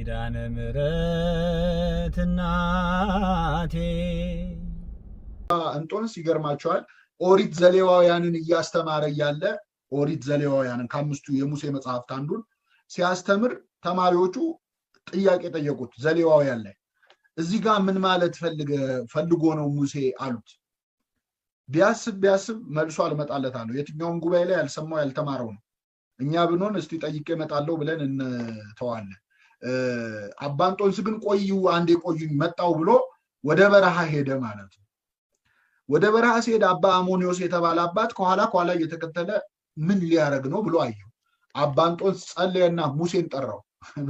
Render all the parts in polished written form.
ኪዳነ ምሕረት እናቴ እንጦንስ ይገርማቸዋል። ኦሪት ዘሌዋውያንን እያስተማረ ያለ ኦሪት ዘሌዋውያንን ከአምስቱ የሙሴ መጽሐፍት አንዱን ሲያስተምር ተማሪዎቹ ጥያቄ ጠየቁት። ዘሌዋውያን ላይ እዚህ ጋር ምን ማለት ፈልጎ ነው ሙሴ አሉት። ቢያስብ መልሶ አልመጣለት አለው። የትኛውም ጉባኤ ላይ ያልሰማው ያልተማረው ነው። እኛ ብንሆን እስቲ ጠይቄ እመጣለሁ ብለን እንተዋለን። አባ እንጦንስ ግን ቆዩ አንዴ ቆዩኝ መጣው ብሎ ወደ በረሃ ሄደ ማለት ነው። ወደ በረሃ ሲሄድ አባ አሞኒዮስ የተባለ አባት ከኋላ እየተከተለ ምን ሊያረግ ነው ብሎ አየው። አባ እንጦንስ ጸለየና ሙሴን ጠራው።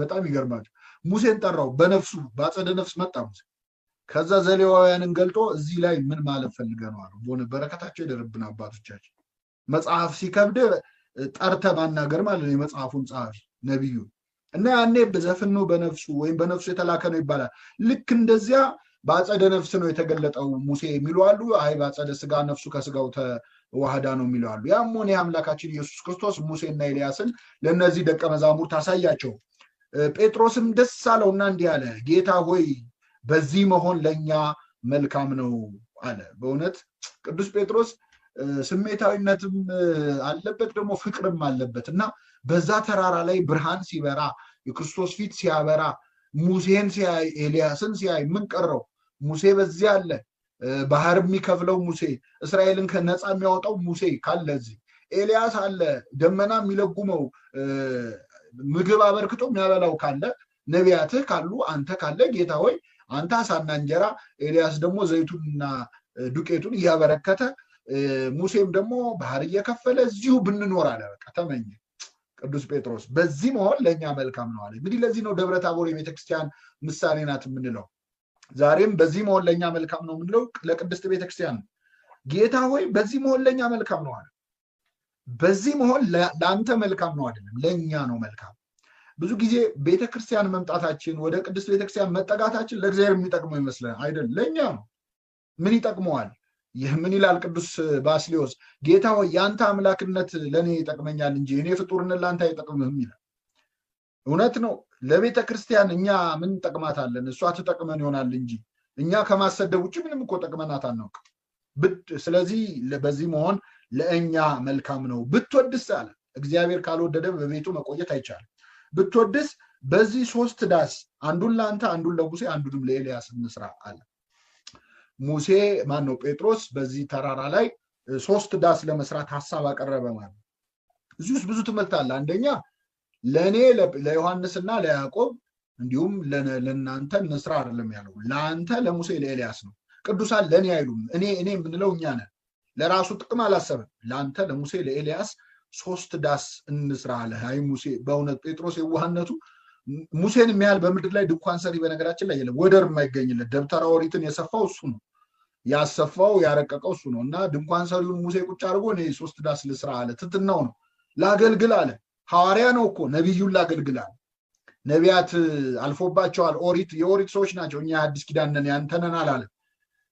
በጣም ይገርማል። ሙሴን ጠራው። በነፍሱ ባጸደ ነፍስ መጣ ሙሴ። ከዛ ዘሌዋውያንን ገልጦ እዚህ ላይ ምን ማለት ፈልገ ነው አለው። ቦነ በረከታቸው ይደርብን አባቶቻችን። መጽሐፍ ሲከብድ ጠርተ ማናገር ማለት ነው የመጽሐፉን ጸሐፊ ነብዩ እና ያኔ በዘፍኑ በነፍሱ ወይም በነፍሱ የተላከ ነው ይባላል። ልክ እንደዚያ ባጸደ ነፍስ ነው የተገለጠው ሙሴ የሚሉ አሉ። አይ ባጸደ ስጋ ነፍሱ ከስጋው ተዋህዳ ነው የሚሉ አሉ። ያም ሆነ አምላካችን ኢየሱስ ክርስቶስ ሙሴና ኤልያስን ለነዚህ ደቀ መዛሙርት አሳያቸው። ጴጥሮስም ደስ አለውና እንዲህ አለ፣ ጌታ ሆይ በዚህ መሆን ለኛ መልካም ነው አለ። በእውነት ቅዱስ ጴጥሮስ ስሜታዊነትም አለበት ደግሞ ፍቅርም አለበት እና በዛ ተራራ ላይ ብርሃን ሲበራ የክርስቶስ ፊት ሲያበራ ሙሴን ሲያይ ኤልያስን ሲያይ ምን ቀረው? ሙሴ በዚህ አለ። ባህር የሚከፍለው ሙሴ፣ እስራኤልን ከነፃ የሚያወጣው ሙሴ ካለ እዚህ ኤልያስ አለ። ደመና የሚለጉመው ምግብ አበርክቶ የሚያበላው ካለ ነቢያትህ ካሉ አንተ ካለ ጌታ ሆይ አንተ አሳና እንጀራ፣ ኤልያስ ደግሞ ዘይቱንና ዱቄቱን እያበረከተ ሙሴም ደግሞ ባህር እየከፈለ እዚሁ ብንኖር አለ። በቃ ተመኘ ቅዱስ ጴጥሮስ። በዚህ መሆን ለኛ መልካም ነው አለ። እንግዲህ ለዚህ ነው ደብረ ታቦር የቤተክርስቲያን ምሳሌ ናት የምንለው። ዛሬም በዚህ መሆን ለኛ መልካም ነው የምንለው ለቅድስት ቤተክርስቲያን ነው። ጌታ ሆይ በዚህ መሆን ለኛ መልካም ነው አለ። በዚህ መሆን ለአንተ መልካም ነው አይደለም፣ ለኛ ነው መልካም። ብዙ ጊዜ ቤተክርስቲያን መምጣታችን ወደ ቅድስት ቤተክርስቲያን መጠጋታችን ለእግዚአብሔር የሚጠቅመው ይመስላል። አይደል፣ ለኛ ነው። ምን ይጠቅመዋል? ይህ ምን ይላል ቅዱስ ባስልዮስ? ጌታ ሆይ ያንተ አምላክነት ለኔ ይጠቅመኛል እንጂ እኔ ፍጡርነት ላንተ አይጠቅምህም ይላል። እውነት ነው። ለቤተ ክርስቲያን እኛ ምን ጠቅማታለን? እሷ ትጠቅመን ይሆናል እንጂ እኛ ከማሰደብ ውጭ ምንም እኮ ጠቅመናት አናውቅ። ስለዚህ በዚህ መሆን ለእኛ መልካም ነው። ብትወድስ አለ እግዚአብሔር ካልወደደ በቤቱ መቆየት አይቻልም። ብትወድስ በዚህ 3 ዳስ አንዱን ለአንተ አንዱን ለሙሴ አንዱንም ለኤልያስ እንስራ አለ። ሙሴ ማን ነው? ጴጥሮስ በዚህ ተራራ ላይ 3 ዳስ ለመስራት ሐሳብ አቀረበ ማለት። እዚህ ውስጥ ብዙ ትምህርት አለ። አንደኛ ለኔ ለዮሐንስና ለያዕቆብ እንዲሁም ለናንተ እንስራ አይደለም ያለው፣ ለአንተ ለሙሴ ለኤልያስ ነው። ቅዱሳን ለኔ አይሉም። እኔ የምንለው እኛ ነን። ለራሱ ጥቅም አላሰበም። ለአንተ ለሙሴ ለኤልያስ 3 ዳስ እንስራ አለ። አይ ሙሴ በእውነት ጴጥሮስ የዋህነቱ ሙሴን የሚያህል በምድር ላይ ድንኳን ሰሪ በነገራችን ላይ የለም፣ ወደር የማይገኝለት። ደብተራ ኦሪትን የሰፋው እሱ ነው፣ ያሰፋው ያረቀቀው እሱ ነው። እና ድንኳን ሰሪውን ሙሴ ቁጭ አድርጎ እኔ 3 ዳስ ልስራ አለ። ትትናው ነው። ላገልግል አለ። ሐዋርያ ነው እኮ ነቢዩን ላገልግል አለ። ነቢያት አልፎባቸዋል። የኦሪት ሰዎች ናቸው። እኛ አዲስ ኪዳን ነን ያንተ ነን አላለ።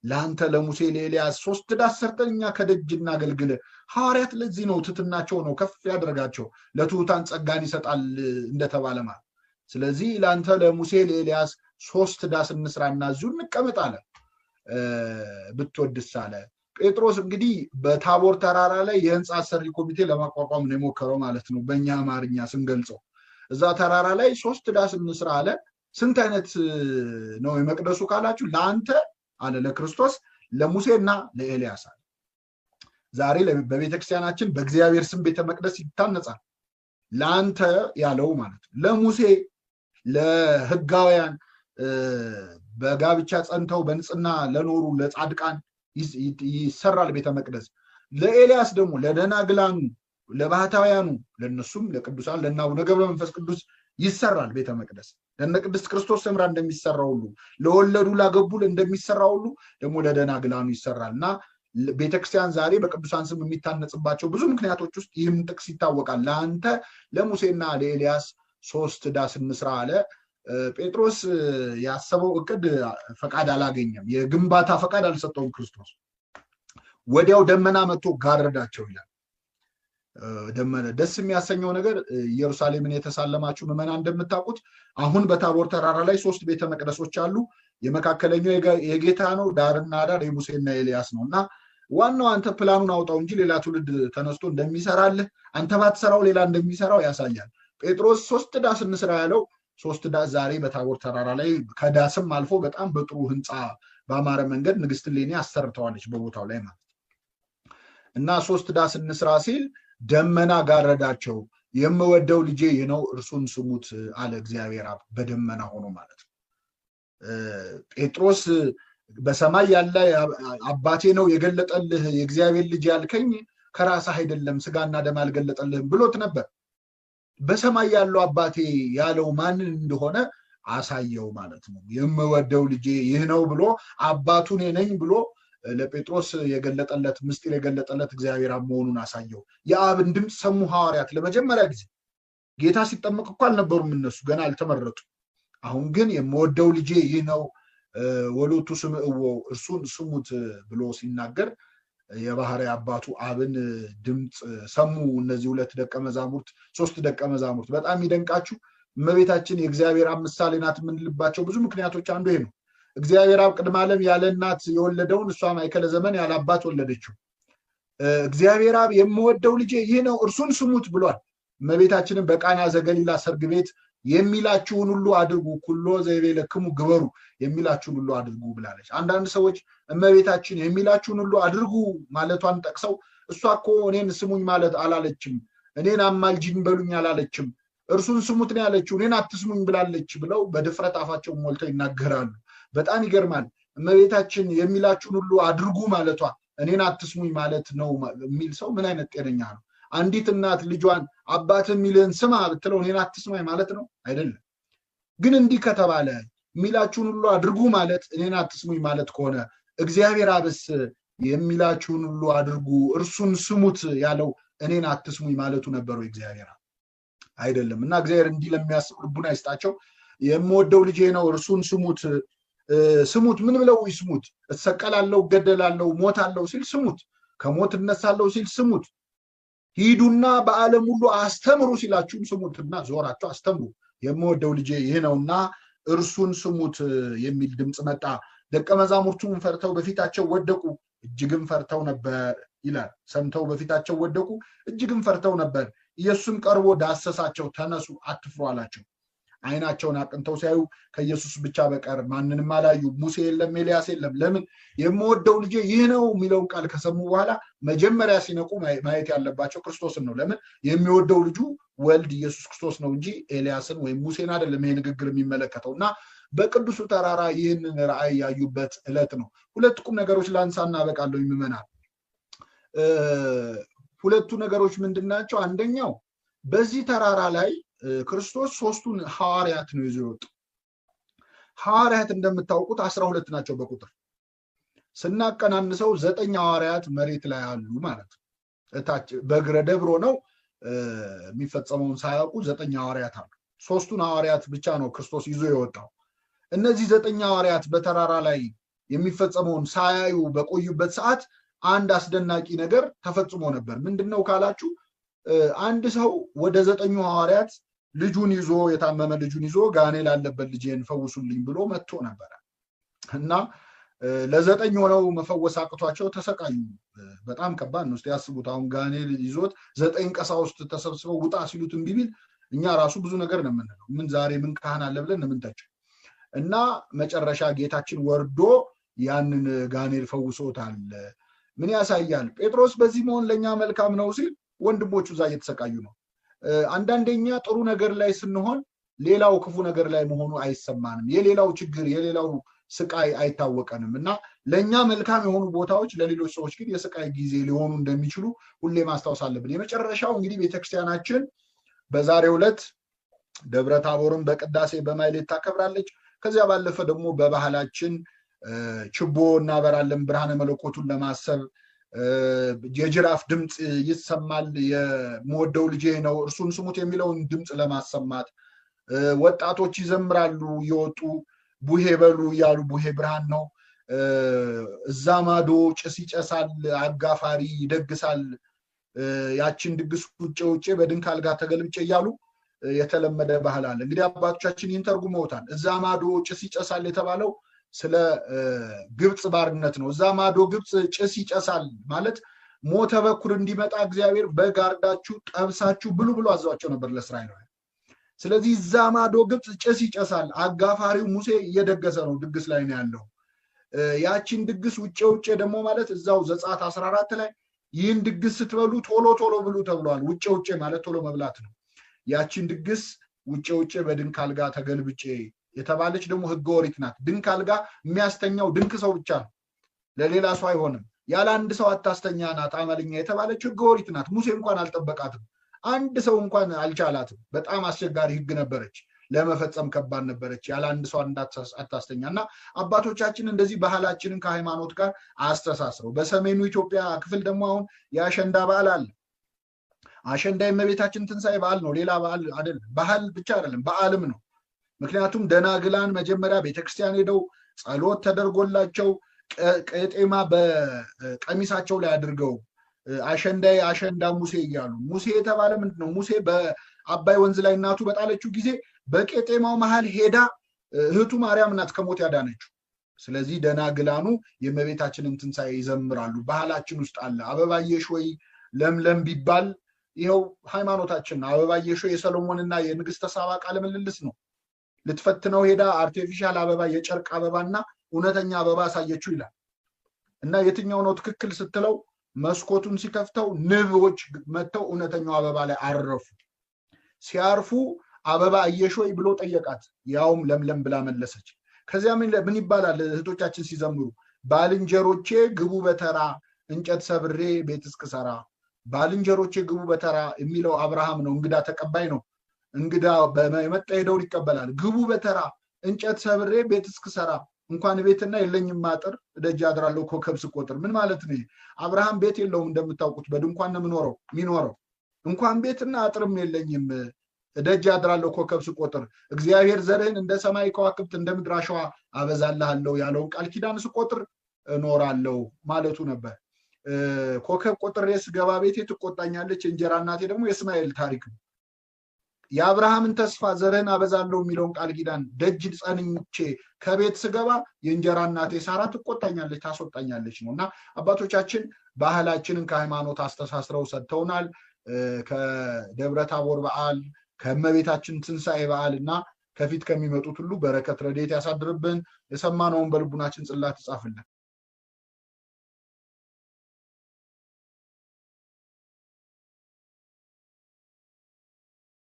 ለአንተ ለሙሴ ለኤልያስ 3 ዳስ ሰርተን እኛ ከደጅ እናገልግል። ሐዋርያት ለዚህ ነው ትትናቸው ነው ከፍ ያደርጋቸው፣ ለትሑታን ጸጋን ይሰጣል እንደተባለ ማለት። ስለዚህ ለአንተ ለሙሴ ለኤልያስ 3 ዳስ እንስራና እዚሁ እንቀመጥ አለ። ብትወድስ አለ። ጴጥሮስ እንግዲህ በታቦር ተራራ ላይ የህንፃ አሰሪ ኮሚቴ ለማቋቋም ነው የሞከረው ማለት ነው በእኛ አማርኛ ስንገልጸው። እዛ ተራራ ላይ 3 ዳስ እንስራ አለ። ስንት አይነት ነው የመቅደሱ ካላችሁ? ለአንተ አለ ለክርስቶስ፣ ለሙሴና ለኤልያስ አለ። ዛሬ በቤተክርስቲያናችን በእግዚአብሔር ስም ቤተ መቅደስ ይታነጻል። ለአንተ ያለው ማለት ነው። ለሙሴ ለህጋውያን በጋብቻ ጸንተው በንጽህና ለኖሩ ለጻድቃን ይሰራል ቤተ መቅደስ። ለኤልያስ ደግሞ ለደናግላኑ ለባህታውያኑ ለነሱም ለቅዱሳን ለአቡነ ገብረ መንፈስ ቅዱስ ይሰራል ቤተ መቅደስ። ለነ ቅድስት ክርስቶስ ሰምራ እንደሚሰራው ሁሉ ለወለዱ ላገቡ እንደሚሰራው ሁሉ ደግሞ ለደናግላኑ ይሰራልና ቤተክርስቲያን ዛሬ በቅዱሳን ስም የሚታነጽባቸው ብዙ ምክንያቶች ውስጥ ይህም ጥቅስ ይታወቃል። ለአንተ ለሙሴና ለኤልያስ 3 ዳስ እንስራ አለ። ጴጥሮስ ያሰበው እቅድ ፈቃድ አላገኘም። የግንባታ ፈቃድ አልሰጠውም ክርስቶስ። ወዲያው ደመና መጥቶ ጋረዳቸው ይላል። ደመነ። ደስ የሚያሰኘው ነገር ኢየሩሳሌምን የተሳለማችሁ ምዕመናን እንደምታውቁት አሁን በታቦር ተራራ ላይ 3 ቤተ መቅደሶች አሉ። የመካከለኛው የጌታ ነው፣ ዳርና ዳር የሙሴና ኤልያስ ነው። እና ዋናው አንተ ፕላኑን አውጣው እንጂ ሌላ ትውልድ ተነስቶ እንደሚሰራልህ አንተ ባትሰራው ሌላ እንደሚሰራው ያሳያል። ጴጥሮስ 3 ዳስ እንስራ ያለው 3 ዳስ ዛሬ በታቦር ተራራ ላይ ከዳስም አልፎ በጣም በጥሩ ህንፃ በአማረ መንገድ ንግስት እሌኒ አሰርተዋለች በቦታው ላይ ማለት እና 3 ዳስ እንስራ ሲል ደመና ጋረዳቸው። የምወደው ልጄ ይህ ነው እርሱን ስሙት አለ እግዚአብሔር አብ በደመና ሆኖ ማለት ነው። ጴጥሮስ በሰማይ ያለ አባቴ ነው የገለጠልህ የእግዚአብሔር ልጅ ያልከኝ ከራስህ አይደለም ስጋና ደም አልገለጠልህም ብሎት ነበር። በሰማይ ያለው አባቴ ያለው ማንን እንደሆነ አሳየው ማለት ነው። የምወደው ልጄ ይህ ነው ብሎ አባቱን ነኝ ብሎ ለጴጥሮስ የገለጠለት ምስጢር የገለጠለት እግዚአብሔር አብ መሆኑን አሳየው። የአብን ድምፅ ሰሙ ሐዋርያት ለመጀመሪያ ጊዜ። ጌታ ሲጠመቅ እኮ አልነበሩም እነሱ ገና አልተመረጡ። አሁን ግን የምወደው ልጄ ይህ ነው ወሎቱ ስምዕዎ እርሱን ስሙት ብሎ ሲናገር የባህሪ አባቱ አብን ድምፅ ሰሙ እነዚህ 2 ደቀ መዛሙርት 3 ደቀ መዛሙርት። በጣም ይደንቃችሁ እመቤታችን የእግዚአብሔር አብ ምሳሌ ናት የምንልባቸው ብዙ ምክንያቶች አንዱ ይሄ ነው። እግዚአብሔር አብ ቅድመ ዓለም ያለ እናት የወለደውን እሷ ማእከለ ዘመን ያለ አባት ወለደችው። እግዚአብሔር አብ የምወደው ልጄ ይህ ነው እርሱን ስሙት ብሏል። እመቤታችንን በቃና ዘገሊላ ሰርግ ቤት የሚላችሁን ሁሉ አድርጉ ኩሎ ዘይቤለክሙ ግበሩ የሚላችሁን ሁሉ አድርጉ ብላለች። አንዳንድ ሰዎች እመቤታችን የሚላችሁን ሁሉ አድርጉ ማለቷን ጠቅሰው እሷ እኮ እኔን ስሙኝ ማለት አላለችም፣ እኔን አማልጅኝ በሉኝ አላለችም፣ እርሱን ስሙት ነው ያለችው፣ እኔን አትስሙኝ ብላለች ብለው በድፍረት አፋቸው ሞልተው ይናገራሉ። በጣም ይገርማል። እመቤታችን የሚላችሁን ሁሉ አድርጉ ማለቷ እኔን አትስሙኝ ማለት ነው የሚል ሰው ምን አይነት ጤነኛ ነው? አንዲት እናት ልጇን አባት የሚልህን ስማ ብትለው እኔን አትስማኝ ማለት ነው? አይደለም። ግን እንዲህ ከተባለ የሚላችሁን ሁሉ አድርጉ ማለት እኔን አትስሙኝ ማለት ከሆነ እግዚአብሔር አብስ የሚላችሁን ሁሉ አድርጉ እርሱን ስሙት ያለው እኔን አትስሙኝ ማለቱ ነበረው እግዚአብሔር አይደለም። እና እግዚአብሔር እንዲህ ለሚያስብ ልቡና ይስጣቸው። የምወደው ልጄ ነው እርሱን ስሙት። ስሙት ምን ብለው ይስሙት? እሰቀላለሁ፣ እገደላለሁ፣ ሞታለሁ ሲል ስሙት። ከሞት እነሳለሁ ሲል ስሙት። ሂዱና በዓለም ሁሉ አስተምሩ ሲላችሁም ስሙትና ዞራችሁ አስተምሩ። የምወደው ልጄ ይህ ነውና እርሱን ስሙት የሚል ድምፅ መጣ። ደቀ መዛሙርቱም ፈርተው በፊታቸው ወደቁ፣ እጅግም ፈርተው ነበር ይላል። ሰምተው በፊታቸው ወደቁ፣ እጅግም ፈርተው ነበር። ኢየሱስም ቀርቦ ዳሰሳቸው፣ ተነሱ፣ አትፍሩ አላቸው። አይናቸውን አቅንተው ሲያዩ ከኢየሱስ ብቻ በቀር ማንንም አላዩ። ሙሴ የለም፣ ኤልያስ የለም። ለምን? የምወደው ልጄ ይህ ነው የሚለውን ቃል ከሰሙ በኋላ መጀመሪያ ሲነቁ ማየት ያለባቸው ክርስቶስን ነው። ለምን? የሚወደው ልጁ ወልድ ኢየሱስ ክርስቶስ ነው እንጂ ኤልያስን ወይም ሙሴን አይደለም ይሄ ንግግር የሚመለከተው። እና በቅዱሱ ተራራ ይህንን ራእይ ያዩበት ዕለት ነው። 2 ቁም ነገሮች ላንሳና አበቃለሁ። ይምመናል። 2 ነገሮች ምንድናቸው? አንደኛው በዚህ ተራራ ላይ ክርስቶስ 3ቱን ሐዋርያት ነው ይዞ የወጣው። ሐዋርያት እንደምታውቁት 12 ናቸው በቁጥር ስናቀናንሰው 9 ሐዋርያት መሬት ላይ አሉ ማለት ነው። እታች በእግረ ደብሮ ነው የሚፈጸመውን ሳያውቁ 9 ሐዋርያት አሉ። 3ቱን ሐዋርያት ብቻ ነው ክርስቶስ ይዞ የወጣው። እነዚህ 9 ሐዋርያት በተራራ ላይ የሚፈጸመውን ሳያዩ በቆዩበት ሰዓት አንድ አስደናቂ ነገር ተፈጽሞ ነበር። ምንድነው ካላችሁ አንድ ሰው ወደ 9 ሐዋርያት ልጁን ይዞ የታመመ ልጁን ይዞ ጋኔል አለበት ልጄን ፈውሱልኝ ብሎ መጥቶ ነበር እና ለ9 ሆነው መፈወስ አቅቷቸው ተሰቃዩ። በጣም ከባድ ነው። እስቲ ያስቡት። አሁን ጋኔል ይዞት 9 ቀሳውስት ተሰብስበው ውጣ ሲሉት እምቢ ቢል እኛ ራሱ ብዙ ነገር ነው የምንለው። ምን ዛሬ ምን ካህን አለ ብለን የምንተቸው እና መጨረሻ ጌታችን ወርዶ ያንን ጋኔል ፈውሶታል። ምን ያሳያል? ጴጥሮስ በዚህ መሆን ለኛ መልካም ነው ሲል ወንድሞቹ እዛ እየተሰቃዩ ነው። አንዳንደኛ ጥሩ ነገር ላይ ስንሆን ሌላው ክፉ ነገር ላይ መሆኑ አይሰማንም። የሌላው ችግር የሌላው ስቃይ አይታወቀንም እና ለኛ መልካም የሆኑ ቦታዎች ለሌሎች ሰዎች ግን የስቃይ ጊዜ ሊሆኑ እንደሚችሉ ሁሌ ማስታወስ አለብን። የመጨረሻው እንግዲህ ቤተክርስቲያናችን በዛሬው ዕለት ደብረ ታቦርን በቅዳሴ በማይሌት ታከብራለች። ከዚያ ባለፈ ደግሞ በባህላችን ችቦ እናበራለን ብርሃነ መለኮቱን ለማሰብ። የጅራፍ ድምፅ ይሰማል። የምወደው ልጄ ነው እርሱን ስሙት የሚለውን ድምፅ ለማሰማት ወጣቶች ይዘምራሉ እየወጡ ቡሄ በሉ እያሉ። ቡሄ ብርሃን ነው። እዛ ማዶ ጭስ ይጨሳል፣ አጋፋሪ ይደግሳል። ያችን ድግስ ውጭ በድንክ አልጋ ተገልብጬ እያሉ የተለመደ ባህል አለ። እንግዲህ አባቶቻችን ይህን ተርጉመውታል። እዛ ማዶ ጭስ ይጨሳል የተባለው ስለ ግብጽ ባርነት ነው። እዛ ማዶ ግብጽ ጭስ ይጨሳል ማለት ሞተ በኩር እንዲመጣ እግዚአብሔር በጋርዳችሁ ጠብሳችሁ ብሉ ብሎ አዟቸው ነበር ለእስራኤላውያን። ስለዚህ እዛ ማዶ ግብጽ ጭስ ይጨሳል። አጋፋሪው ሙሴ እየደገሰ ነው፣ ድግስ ላይ ነው ያለው። ያችን ድግስ ውጭ ደግሞ ማለት እዛው ዘጸአት 14 ላይ ይህን ድግስ ስትበሉ ቶሎ ቶሎ ብሉ ተብሏል። ውጭ ማለት ቶሎ መብላት ነው። ያችን ድግስ ውጭ በድንክ አልጋ ተገልብጬ የተባለች ደግሞ ሕገ ኦሪት ናት። ድንክ አልጋ የሚያስተኛው ድንክ ሰው ብቻ ነው፣ ለሌላ ሰው አይሆንም። ያለ አንድ ሰው አታስተኛ ናት አመልኛ የተባለች ሕገ ኦሪት ናት። ሙሴ እንኳን አልጠበቃትም፣ አንድ ሰው እንኳን አልቻላትም። በጣም አስቸጋሪ ሕግ ነበረች፣ ለመፈጸም ከባድ ነበረች። ያለ አንድ ሰው አታስተኛና አባቶቻችን እንደዚህ ባህላችንን ከሃይማኖት ጋር አስተሳስረው በሰሜኑ ኢትዮጵያ ክፍል ደግሞ አሁን የአሸንዳ በዓል አለ። አሸንዳ የእመቤታችን ትንሣኤ በዓል ነው፣ ሌላ በዓል አይደለም። ባህል ብቻ አይደለም በዓልም ነው። ምክንያቱም ደናግላን መጀመሪያ ቤተክርስቲያን ሄደው ጸሎት ተደርጎላቸው ቀጤማ በቀሚሳቸው ላይ አድርገው አሸንዳ ሙሴ እያሉ ሙሴ የተባለ ምንድነው? ሙሴ በአባይ ወንዝ ላይ እናቱ በጣለችው ጊዜ በቄጤማው መሃል ሄዳ እህቱ ማርያም ናት ከሞት ያዳነችው። ስለዚህ ደናግላኑ የእመቤታችንን ትንሣኤ ይዘምራሉ። ባህላችን ውስጥ አለ። አበባየሽ ወይ ለምለም ቢባል ይኸው ሃይማኖታችን ነው። አበባየሽ ወይ የሰሎሞንና የንግስተ ሳባ ቃለ ምልልስ ነው። ልትፈትነው ሄዳ አርቲፊሻል አበባ የጨርቅ አበባና እውነተኛ አበባ አሳየችው ይላል። እና የትኛው ነው ትክክል ስትለው መስኮቱን ሲከፍተው ንቦች መጥተው እውነተኛው አበባ ላይ አረፉ። ሲያርፉ አበባ አየሽ ወይ ብሎ ጠየቃት። ያውም ለምለም ብላ መለሰች። ከዚያ ምን ይባላል እህቶቻችን ሲዘምሩ? ባልንጀሮቼ ግቡ በተራ እንጨት ሰብሬ ቤት እስክሰራ። ባልንጀሮቼ ግቡ በተራ የሚለው አብርሃም ነው፣ እንግዳ ተቀባይ ነው። እንግዳ በመጣ ሄደውን ይቀበላል። ግቡ በተራ እንጨት ሰብሬ ቤት እስክሰራ። እንኳን ቤትና የለኝም አጥር ደጅ አድራለሁ ኮከብ ስቆጥር። ምን ማለት ነው? አብርሃም ቤት የለውም እንደምታውቁት፣ በድንኳን ነው የሚኖረው። እንኳን ቤትና አጥርም የለኝም ደጅ አድራለሁ ኮከብ ስቆጥር። እግዚአብሔር ዘርህን እንደ ሰማይ ከዋክብት እንደ ምድር አሸዋ አበዛልሃለሁ ያለውን ቃል ኪዳን ስቆጥር እኖራለሁ ማለቱ ነበር። ኮከብ ቆጥሬ ስገባ ቤቴ ትቆጣኛለች። እንጀራ እናቴ ደግሞ የእስማኤል ታሪክ ነው። የአብርሃምን ተስፋ ዘርህን አበዛለሁ የሚለውን ቃል ኪዳን ደጅ ጸንቼ ከቤት ስገባ የእንጀራ እናቴ ሳራ ትቆጣኛለች፣ ታስወጣኛለች ነው። እና አባቶቻችን ባህላችንን ከሃይማኖት አስተሳስረው ሰጥተውናል። ከደብረ ታቦር በዓል ከእመቤታችን ትንሣኤ በዓል እና ከፊት ከሚመጡት ሁሉ በረከት ረድኤት ያሳድርብን። የሰማነውን በልቡናችን ጽላት ይጻፍልን።